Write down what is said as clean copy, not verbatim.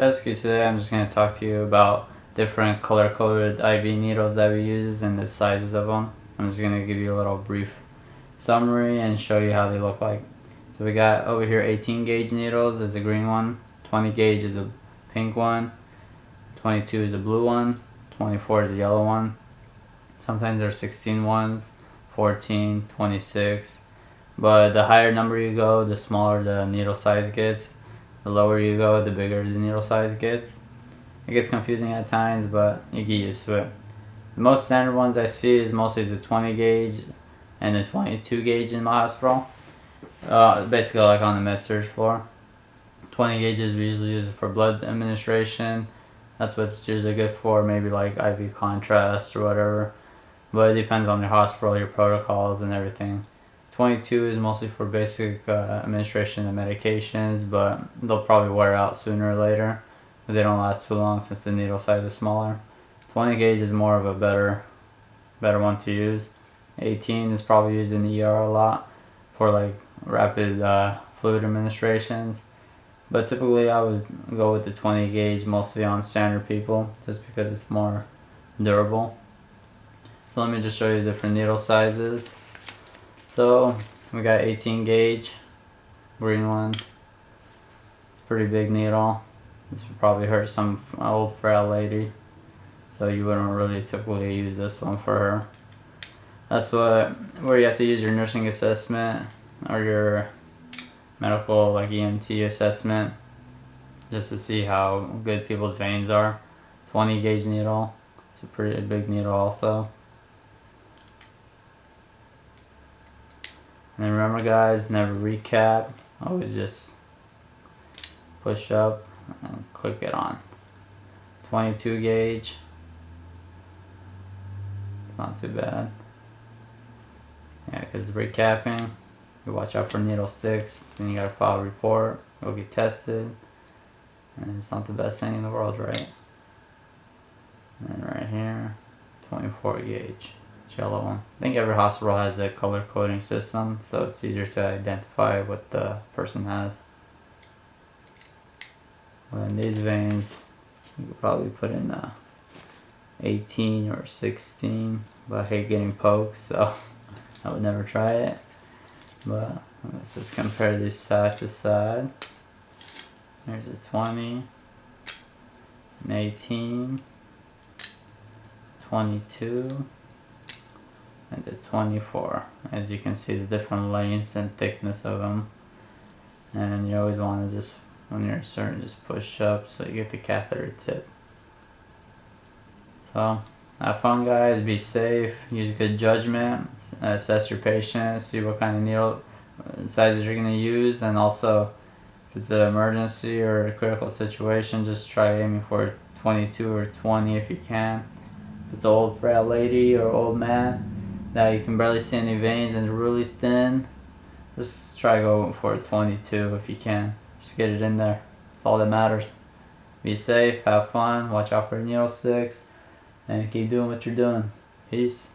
Basically today I'm just going to talk to you about different color-coded IV needles that we use and the sizes of them. I'm just going to give you a little brief summary and show you how they look like. So we got over here 18 gauge needles is a green one, 20 gauge is a pink one, 22 is a blue one, 24 is a yellow one. Sometimes there's 16 ones, 14, 26. But the higher number you go, the smaller the needle size gets. The lower you go, the bigger the needle size gets. It gets confusing at times, but you get used to it. The most standard ones I see is mostly the 20 gauge and the 22 gauge in my hospital. Basically like on the med-surg floor. 20 gauges we usually use it for blood administration. That's what it's usually good for, maybe like IV contrast or whatever. But it depends on your hospital, your protocols and everything. 22 is mostly for basic administration of medications, but they'll probably wear out sooner or later because they don't last too long since the needle size is smaller. 20 gauge is more of a better one to use. 18 is probably used in the ER a lot for like rapid fluid administrations. But typically I would go with the 20 gauge mostly on standard people just because it's more durable. So let me just show you the different needle sizes. So we got 18 gauge, green one. It's a pretty big needle. This would probably hurt some old frail lady. So you wouldn't really typically use this one for her. That's where you have to use your nursing assessment or your medical like EMT assessment just to see how good people's veins are. 20 gauge needle. It's a pretty big needle also. And then remember guys, never recap, always just push up and click it on. 22 gauge, it's not too bad. Yeah, because recapping, you watch out for needle sticks, then you gotta file a report, go get tested, and it's not the best thing in the world, right? And then right here, 24 gauge. Yellow one. I think every hospital has a color coding system, so it's easier to identify what the person has. Well, in these veins, you could probably put in 18 or 16, but I hate getting poked, so I would never try it. But let's just compare these side to side. There's a 20, an 18, 22, and the 24. As you can see, the different lengths and thickness of them. And you always want to just, when you're inserting, just push up so you get the catheter tip. So have fun guys, be safe, use good judgment, assess your patient, see what kind of needle sizes you're going to use, and also if it's an emergency or a critical situation, just try aiming for 22 or 20 if you can. If it's an old frail lady or old man that you can barely see any veins and really thin, just try go for a 22 if you can. Just get it in there. That's all that matters. Be safe, have fun, watch out for needle sticks, and keep doing what you're doing. Peace.